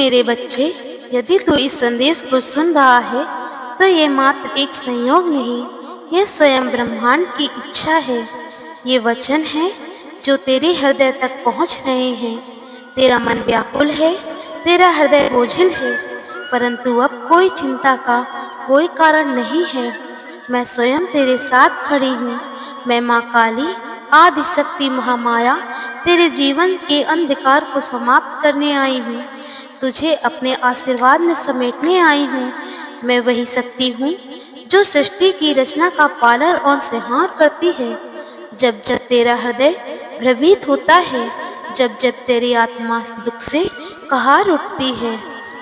मेरे बच्चे, यदि तू इस संदेश को सुन रहा है तो ये मात्र एक संयोग नहीं, ये स्वयं ब्रह्मांड की इच्छा है। ये वचन है जो तेरे हृदय तक पहुंच रहे हैं। तेरा मन व्याकुल है, तेरा हृदय बोझिल है, परंतु अब कोई चिंता का कोई कारण नहीं है। मैं स्वयं तेरे साथ खड़ी हूँ। मैं माँ काली, आदि शक्ति महामाया, तेरे जीवन के अंधकार को समाप्त करने आई हूँ। तुझे अपने आशीर्वाद में समेटने आई हूँ। मैं वही शक्ति हूँ जो सृष्टि की रचना का पालन और संहार करती है। जब जब तेरा हृदय भ्रमित होता है, जब जब तेरी आत्मा दुख से कहार उठती है,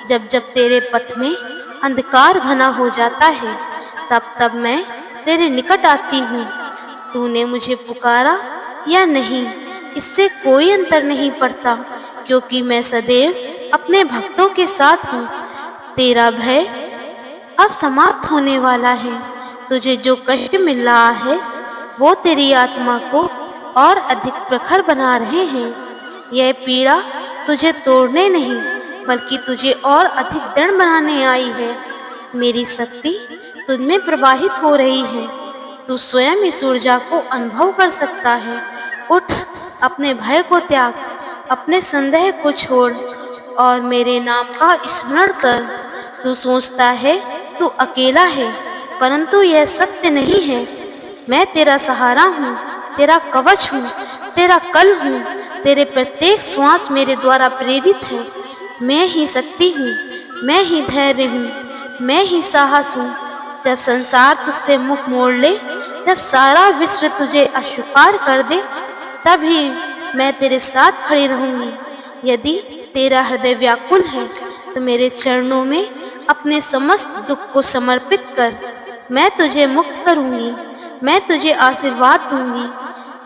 जब जब तेरे पथ में अंधकार घना हो जाता है, तब तब मैं तेरे निकट आती हूँ। तूने मुझे पुकारा या नहीं, इससे कोई अंतर नहीं पड़ता, क्योंकि मैं सदैव अपने भक्तों के साथ हूँ। तेरा भय अब समाप्त होने वाला है। तुझे जो कष्ट मिल रहा है वो तेरी आत्मा को और अधिक प्रखर बना रहे हैं। यह पीड़ा तुझे तोड़ने नहीं, बल्कि तुझे और अधिक दृढ़ बनाने आई है। मेरी शक्ति तुझमें प्रवाहित हो रही है। तू स्वयं इस ऊर्जा को अनुभव कर सकता है। उठ, अपने भय को त्याग, अपने संदेह को छोड़ और मेरे नाम का स्मरण कर। तू सोचता है तू अकेला है, परंतु यह सत्य नहीं है। मैं तेरा सहारा हूँ, तेरा कवच हूँ, तेरा कल हूँ। तेरे प्रत्येक श्वास मेरे द्वारा प्रेरित है। मैं ही शक्ति हूँ, मैं ही धैर्य हूँ, मैं ही साहस हूँ। जब संसार तुझसे मुख मोड़ ले, जब सारा विश्व तुझे अस्वीकार कर दे, तभी मैं तेरे साथ खड़ी रहूंगी। यदि तेरा हृदय व्याकुल है तो मेरे चरणों में अपने समस्त दुख को समर्पित कर। मैं तुझे मुक्त करूंगी, मैं तुझे आशीर्वाद दूंगी।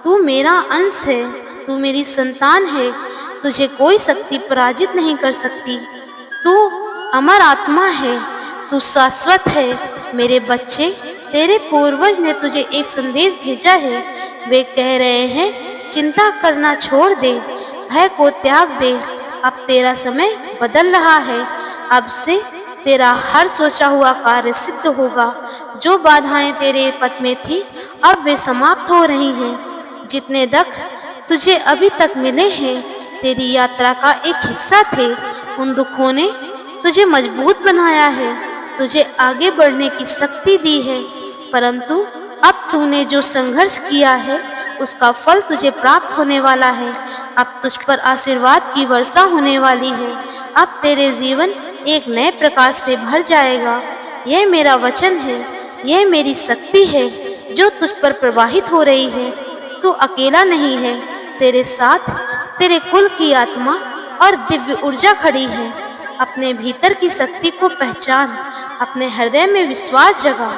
तू मेरा अंश है, तू मेरी संतान है। तुझे कोई शक्ति पराजित नहीं कर सकती। तू अमर आत्मा है, तू शाश्वत है। मेरे बच्चे, तेरे पूर्वज ने तुझे एक संदेश भेजा है। वे कह रहे हैं, चिंता करना छोड़ दे, भय को त्याग दे। अब तेरा समय बदल रहा है। अब से तेरा हर सोचा हुआ कार्य सिद्ध होगा। जो बाधाएं तेरे पथ में थी, अब वे समाप्त हो रही हैं। जितने दुख तुझे अभी तक मिले हैं, तेरी यात्रा का एक हिस्सा थे। उन दुखों ने तुझे मजबूत बनाया है, तुझे आगे बढ़ने की शक्ति दी है। परंतु अब तूने जो संघर्ष किया है, उसका फल तुझे प्राप्त होने वाला है। अब तुझ पर आशीर्वाद की वर्षा होने वाली है। अब तेरे जीवन एक नए प्रकाश से भर जाएगा। यह मेरा वचन है, यह मेरी शक्ति है जो तुझ पर प्रवाहित हो रही है। तू अकेला नहीं है, तेरे साथ तेरे कुल की आत्मा और दिव्य ऊर्जा खड़ी है। अपने भीतर की शक्ति को पहचान, अपने हृदय में विश्वास जगा।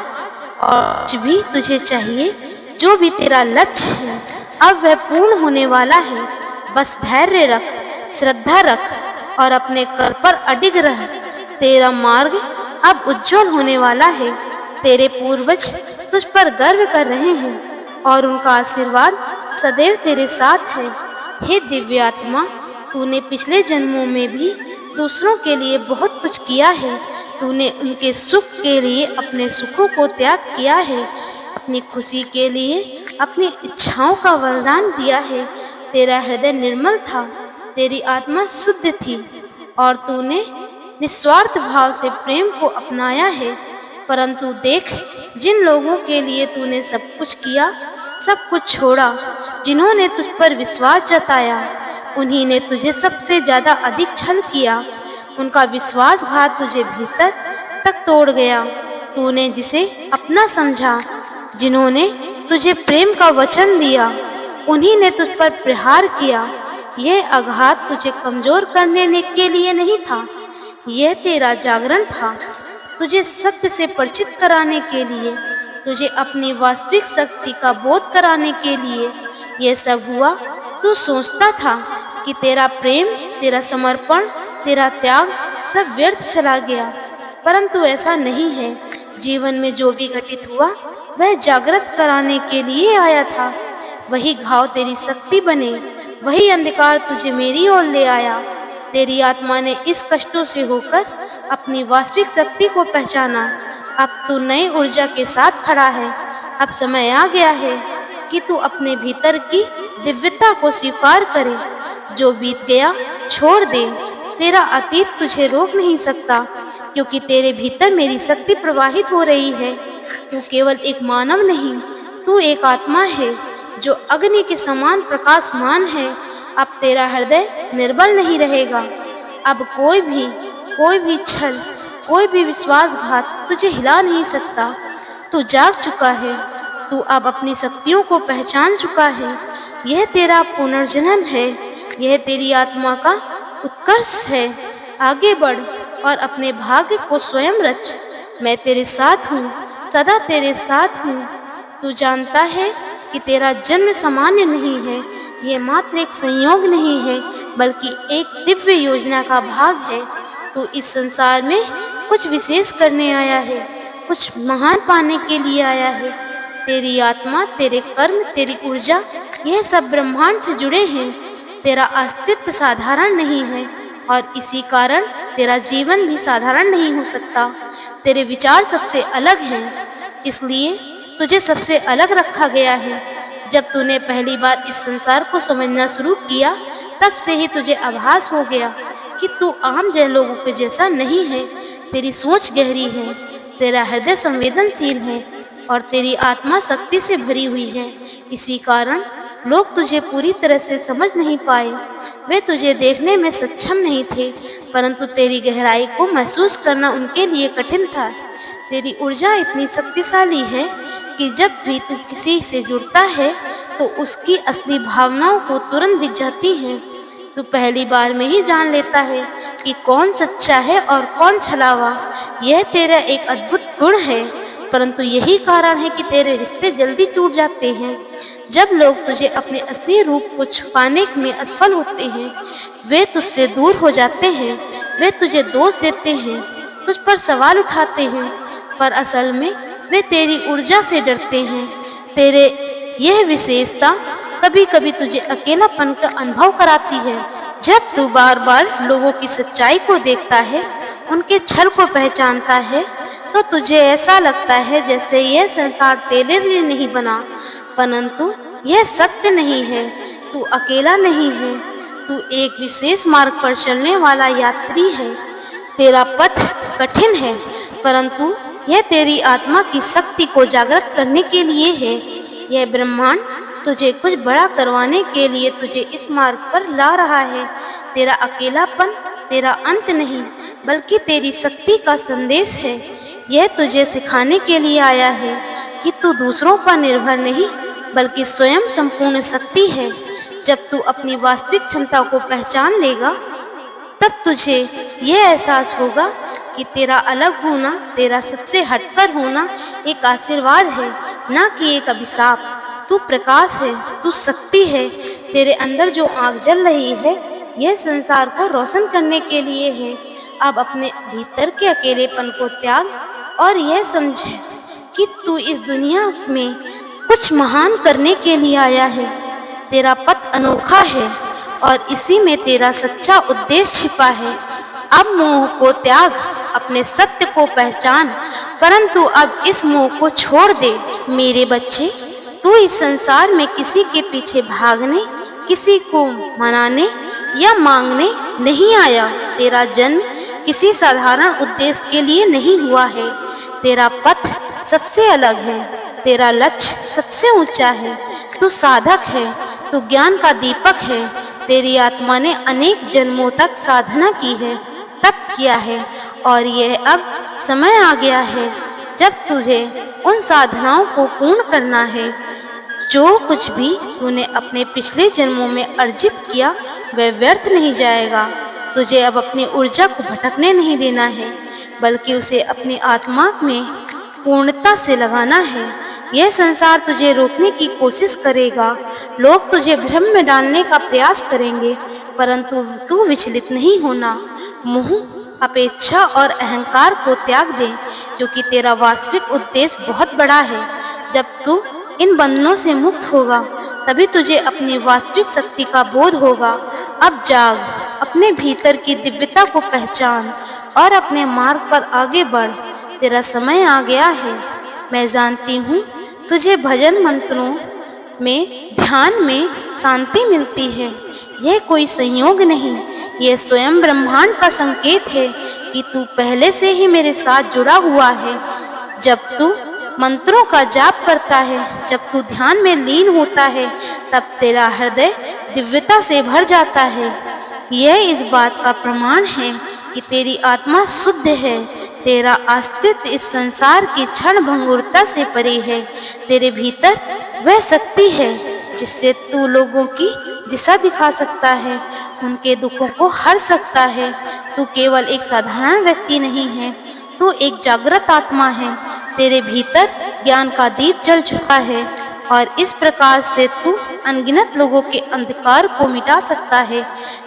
और कुछ भी तुझे चाहिए, जो भी तेरा लक्ष्य है, अब वह पूर्ण होने वाला है। बस धैर्य रख, श्रद्धा रख और अपने कर पर अडिग रह। तेरा मार्ग अब उज्जवल होने वाला है। तेरे पूर्वज तुझ पर गर्व कर रहे हैं और उनका आशीर्वाद सदैव तेरे साथ है। हे दिव्य आत्मा, तूने पिछले जन्मों में भी दूसरों के लिए बहुत कुछ किया है। तूने उनके सुख के लिए अपने सुखों को त्याग किया है, अपनी खुशी के लिए अपनी इच्छाओं का वरदान दिया है। तेरा हृदय निर्मल था, तेरी आत्मा शुद्ध थी और तूने निस्वार्थ भाव से प्रेम को अपनाया है। परंतु देख, जिन लोगों के लिए तूने सब कुछ किया, सब कुछ छोड़ा, जिन्होंने तुझ पर विश्वास जताया, उन्हीं ने तुझे सबसे ज्यादा अधिक छल किया। उनका विश्वासघात तुझे भीतर तक तोड़ गया। तूने जिसे अपना समझा, जिन्होंने तुझे प्रेम का वचन दिया, उन्हीं ने तुझ पर प्रहार किया। यह आघात तुझे कमजोर करने के लिए नहीं था, यह तेरा जागरण था। तुझे सत्य से परिचित कराने के लिए, तुझे अपनी वास्तविक शक्ति का बोध कराने के लिए यह सब हुआ। तू सोचता था कि तेरा प्रेम, तेरा समर्पण, तेरा त्याग सब व्यर्थ चला गया, परंतु ऐसा नहीं है। जीवन में जो भी घटित हुआ, वह जागृत कराने के लिए आया था। वही घाव तेरी शक्ति बने, वही अंधकार तुझे मेरी ओर ले आया। तेरी आत्मा ने इस कष्टों से होकर अपनी वास्तविक शक्ति को पहचाना। अब तू नई ऊर्जा के साथ खड़ा है। अब समय आ गया है कि तू अपने भीतर की दिव्यता को स्वीकार करे। जो बीत गया छोड़ दे। तेरा अतीत तुझे रोक नहीं सकता, क्योंकि तेरे भीतर मेरी शक्ति प्रवाहित हो रही है। तू केवल एक मानव नहीं, तू एक आत्मा है जो अग्नि के समान प्रकाशमान है। अब तेरा हृदय निर्बल नहीं रहेगा। अब कोई भी छल, कोई भी विश्वासघात तुझे हिला नहीं सकता। तू जाग चुका है। तू अब अपनी शक्तियों को पहचान चुका है। यह तेरा पुनर्जन्म है। यह तेरी आत्मा का उत्कर्ष है। आगे बढ़ और अपने भाग्य को स्वयं रच। मैं तेरे साथ हूँ, सदा तेरे साथ हूँ। तू जानता है कि तेरा जन्म सामान्य नहीं है। ये मात्र एक संयोग नहीं है, बल्कि एक दिव्य योजना का भाग है। तू इस संसार में कुछ विशेष करने आया है, कुछ महान पाने के लिए आया है। तेरी आत्मा, तेरे कर्म, तेरी ऊर्जा, यह सब ब्रह्मांड से जुड़े हैं। तेरा अस्तित्व साधारण नहीं है और इसी कारण तेरा जीवन भी साधारण नहीं हो सकता। तेरे विचार सबसे अलग हैं, इसलिए तुझे सबसे अलग रखा गया है। जब तूने पहली बार इस संसार को समझना शुरू किया, तब से ही तुझे आभास हो गया कि तू आम जन लोगों के जैसा नहीं है। तेरी सोच गहरी है, तेरा हृदय संवेदनशील है और तेरी आत्मा शक्ति से भरी हुई है। इसी कारण लोग तुझे पूरी तरह से समझ नहीं पाए। वे तुझे देखने में सक्षम नहीं थे, परंतु तेरी गहराई को महसूस करना उनके लिए कठिन था। तेरी ऊर्जा इतनी शक्तिशाली है कि जब भी तू किसी से जुड़ता है तो उसकी असली भावनाओं को तुरंत दिख जाती हैं। तू पहली बार में ही जान लेता है कि कौन सच्चा है और कौन छलावा। यह तेरा एक अद्भुत गुण है, परंतु यही कारण है कि तेरे रिश्ते जल्दी टूट जाते हैं। जब लोग तुझे अपने असली रूप को छुपाने में असफल होते हैं, वे तुझसे दूर हो जाते हैं। वे तुझे दोष देते हैं, तुझ पर सवाल उठाते हैं, पर असल में वे तेरी ऊर्जा से डरते हैं। तेरे यह विशेषता कभी कभी तुझे अकेलापन का अनुभव कराती है। जब तू बार बार लोगों की सच्चाई को देखता है, उनके छल को पहचानता है, तो तुझे ऐसा लगता है जैसे यह संसार तेरे लिए नहीं बना। परंतु यह सत्य नहीं है। तू अकेला नहीं है, तू एक विशेष मार्ग पर चलने वाला यात्री है। तेरा पथ कठिन है, परंतु यह तेरी आत्मा की शक्ति को जागृत करने के लिए है। यह ब्रह्मांड तुझे कुछ बड़ा करवाने के लिए तुझे इस मार्ग पर ला रहा है। तेरा अकेलापन तेरा अंत नहीं, बल्कि तेरी शक्ति का संदेश है। यह तुझे सिखाने के लिए आया है कि तू दूसरों पर निर्भर नहीं, बल्कि स्वयं संपूर्ण शक्ति है। जब तू अपनी वास्तविक क्षमता को पहचान लेगा, तब तुझे यह एहसास होगा कि तेरा अलग होना, तेरा सबसे हटकर होना एक आशीर्वाद है, न कि एक अभिशाप। तू प्रकाश है, तू शक्ति है। तेरे अंदर जो आग जल रही है, यह संसार को रोशन करने के लिए है। अब अपने भीतर के अकेलेपन को त्याग और यह समझ कि तू इस दुनिया में कुछ महान करने के लिए आया है। तेरा पथ अनोखा है और इसी में तेरा सच्चा उद्देश्य छिपा है। अब मोह को त्याग, अपने सत्य को पहचान, परंतु अब इस मोह को छोड़ दे। मेरे बच्चे, तू इस संसार में किसी के पीछे भागने, किसी को मनाने या मांगने नहीं आया। तेरा जन्म किसी साधारण उद्देश्य के लिए नहीं हुआ है। तेरा पथ सबसे अलग है, तेरा लक्ष्य सबसे ऊंचा है। तू साधक है, तू ज्ञान का दीपक है। तेरी आत्मा ने अनेक जन्मों तक साधना की है, तप किया है, और यह अब समय आ गया है जब तुझे उन साधनाओं को पूर्ण करना है। जो कुछ भी तूने अपने पिछले जन्मों में अर्जित किया, वह व्यर्थ नहीं जाएगा। तुझे अब अपनी ऊर्जा को भटकने नहीं देना है, बल्कि उसे अपनी आत्मा में पूर्णता से लगाना है। यह संसार तुझे रोकने की कोशिश करेगा, लोग तुझे भ्रम में डालने का प्रयास करेंगे, परंतु तू विचलित नहीं होना। मोह, अपेक्षा और अहंकार को त्याग दे, क्योंकि तेरा वास्तविक उद्देश्य बहुत बड़ा है। जब तू इन बंधनों से मुक्त होगा, तभी तुझे अपनी वास्तविक शक्ति का बोध होगा। अब जाग, अपने भीतर की दिव्यता को पहचान और अपने मार्ग पर आगे बढ़। तेरा समय आ गया है। मैं जानती हूँ तुझे भजन मंत्रों में, ध्यान में शांति मिलती है। यह कोई संयोग नहीं, यह स्वयं ब्रह्मांड का संकेत है कि तू पहले से ही मेरे साथ जुड़ा हुआ है। जब तू मंत्रों का जाप करता है, जब तू ध्यान में लीन होता है, तब तेरा हृदय दिव्यता से भर जाता है। यह इस बात का प्रमाण है कि तेरी आत्मा शुद्ध है। तेरा अस्तित्व इस संसार की क्षण भंगुरता से परे है। तेरे भीतर वह शक्ति है जिससे तू लोगों की दिशा दिखा सकता है, उनके दुखों को हर सकता है। तू केवल एक साधारण व्यक्ति नहीं है, तू एक जागृत आत्मा है। तेरे भीतर ज्ञान का दीप जल चुका है और इस प्रकार से तू अनगिनत लोगों के अंधकार को मिटा सकता है।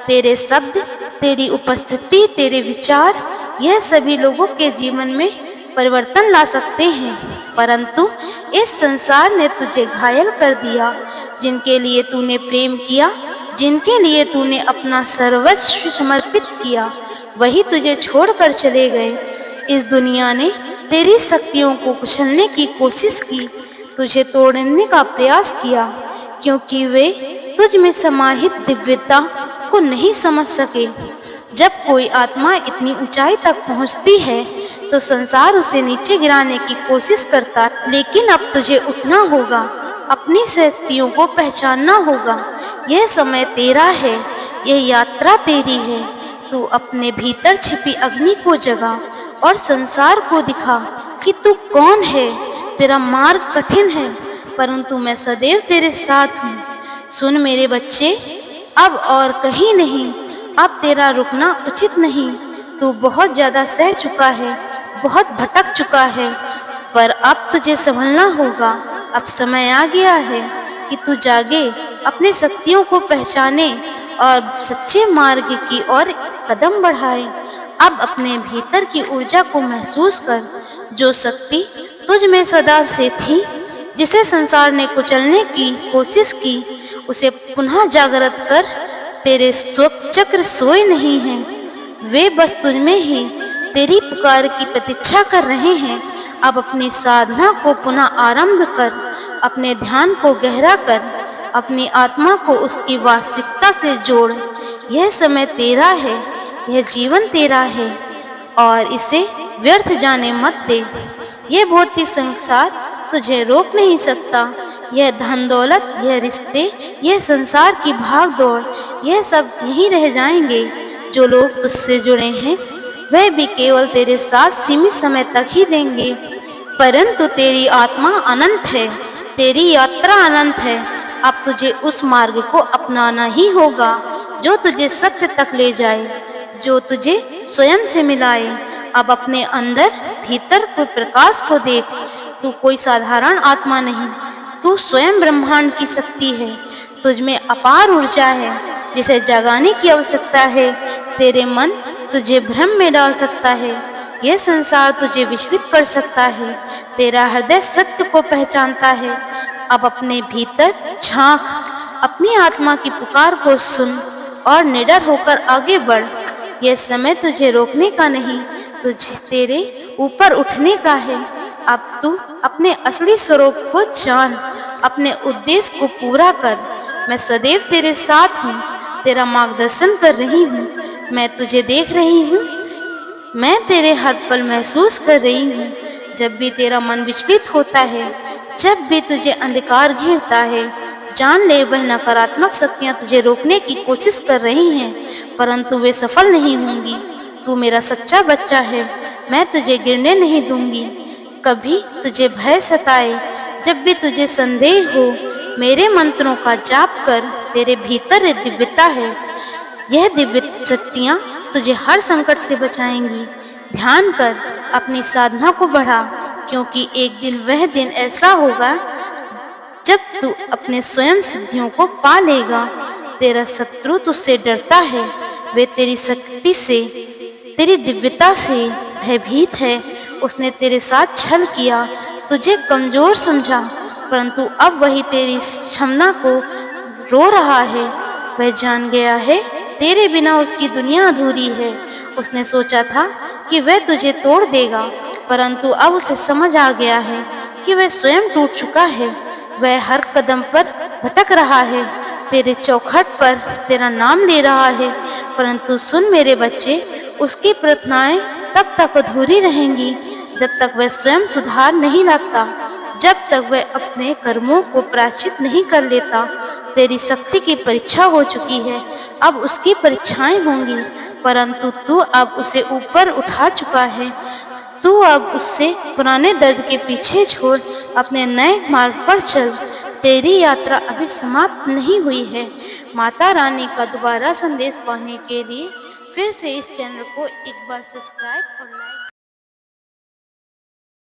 तेरे शब्द, तेरी उपस्थिति, तेरे विचार, यह सभी लोगों के जीवन में परिवर्तन ला सकते हैं। परंतु इस संसार ने तुझे घायल कर दिया। जिनके लिए तूने प्रेम किया, जिनके लिए तूने अपना सर्वस्व समर्पित किया, वही तुझे छोड़कर चले गए। इस दुनिया ने तेरी शक्तियों को कुचलने की कोशिश की, तुझे तोड़ने का प्रयास किया, क्योंकि वे तुझ में समाहित दिव्यता को नहीं समझ सके। जब कोई आत्मा इतनी ऊंचाई तक पहुंचती है तो संसार उसे नीचे गिराने की कोशिश करता है, लेकिन अब तुझे उठना होगा, अपनी शक्तियों को पहचानना होगा। यह समय तेरा है, यह यात्रा तेरी है। तू अपने भीतर छिपी अग्नि को जगा और संसार को दिखा कि तू कौन है। तेरा मार्ग कठिन है, परंतु मैं सदैव तेरे साथ हूँ। सुन मेरे बच्चे, अब और कहीं नहीं, अब तेरा रुकना उचित नहीं। तू बहुत ज्यादा सह चुका है, बहुत भटक चुका है, पर अब तुझे संभलना होगा। अब समय आ गया है कि तू जागे, अपने शक्तियों को पहचाने और सच्चे मार्ग की ओर कदम बढ़ाए। अब अपने भीतर की ऊर्जा को महसूस कर, जो शक्ति तुझ में सदा से थी, जिसे संसार ने कुचलने की कोशिश की, उसे पुनः जागृत कर। तेरे चक्र सोए नहीं हैं, वे बस तुझ में ही तेरी पुकार की प्रतीक्षा कर रहे हैं। अब अपनी साधना को पुनः आरंभ कर, अपने ध्यान को गहरा कर, अपनी आत्मा को उसकी वास्तविकता से जोड़। यह समय तेरा है, यह जीवन तेरा है और इसे व्यर्थ जाने मत दे। यह भौतिक संसार तुझे रोक नहीं सकता। यह धन दौलत, यह रिश्ते, यह संसार की भाग दौड़, यह सब यहीं रह जाएंगे। जो लोग तुझसे जुड़े हैं वह भी केवल तेरे साथ सीमित समय तक ही देंगे, परंतु तेरी आत्मा अनंत है, तेरी यात्रा अनंत है। अब तुझे उस मार्ग को अपनाना ही होगा जो तुझे सत्य तक ले जाए, जो तुझे स्वयं से मिलाए। अब अपने अंदर भीतर कोई प्रकाश को देख। तू कोई साधारण आत्मा नहीं, तू स्वयं ब्रह्मांड की शक्ति है। तुझ में अपार ऊर्जा है जिसे जगाने की आवश्यकता है। तेरे मन तुझे भ्रम में डाल सकता है, यह संसार तुझे विचलित कर सकता है। तेरा हृदय सत्य को पहचानता है। अब अपने भीतर झांक, अपनी आत्मा की पुकार को सुन और निडर होकर आगे बढ़। यह समय तुझे रोकने का नहीं, तुझे तेरे ऊपर उठने का है। अब तू अपने असली स्वरूप को जान, अपने उद्देश्य को पूरा कर। मैं सदैव तेरे साथ हूँ, तेरा मार्गदर्शन कर रही हूँ। मैं तुझे देख रही हूँ, मैं तेरे हर पल महसूस कर रही हूँ। जब भी तेरा मन विचलित होता है, जब भी तुझे अंधकार घेरता है, जान ले वह नकारात्मक शक्तियाँ तुझे रोकने की कोशिश कर रही हैं, परंतु वे सफल नहीं होंगी। तू मेरा सच्चा बच्चा है, मैं तुझे गिरने नहीं दूंगी। कभी तुझे भय सताए, जब भी तुझे संदेह हो, मेरे मंत्रों का जाप कर। तेरे भीतर एक दिव्यता है, यह दिव्य शक्तियाँ तुझे हर संकट से बचाएंगी। ध्यान कर, अपनी साधना को बढ़ा, क्योंकि एक दिन वह दिन ऐसा होगा जब तू अपने स्वयं सिद्धियों को पा लेगा। तेरा शत्रु तुझसे डरता है, वे तेरी शक्ति से, तेरी दिव्यता से भयभीत है। उसने तेरे साथ छल किया, तुझे कमजोर समझा परंतु अब वही तेरी क्षमता को रो रहा है। वह जान गया है तेरे बिना उसकी दुनिया अधूरी है। उसने सोचा था कि वह तुझे तोड़ देगा, परंतु अब उसे समझ आ गया है कि वह स्वयं टूट चुका है। वह हर कदम पर भटक रहा है, तेरे चौखट पर तेरा नाम ले रहा है, परंतु सुन मेरे बच्चे, उसकी प्रार्थनाएं तब तक अधूरी रहेंगी जब तक वह स्वयं सुधार नहीं लाता, जब तक वह अपने कर्मों को प्रायश्चित नहीं कर लेता। तेरी शक्ति की परीक्षा हो चुकी है, अब उसकी परीक्षाएं होंगी, परंतु तू अब उसे ऊपर उठा चुका है। तू अब उससे पुराने दर्द के पीछे छोड़ अपने नए मार्ग पर चल। तेरी यात्रा अभी समाप्त नहीं हुई है। माता रानी का दोबारा संदेश पाने के लिए फिर से इस चैनल को एक बार सब्सक्राइब और लाइक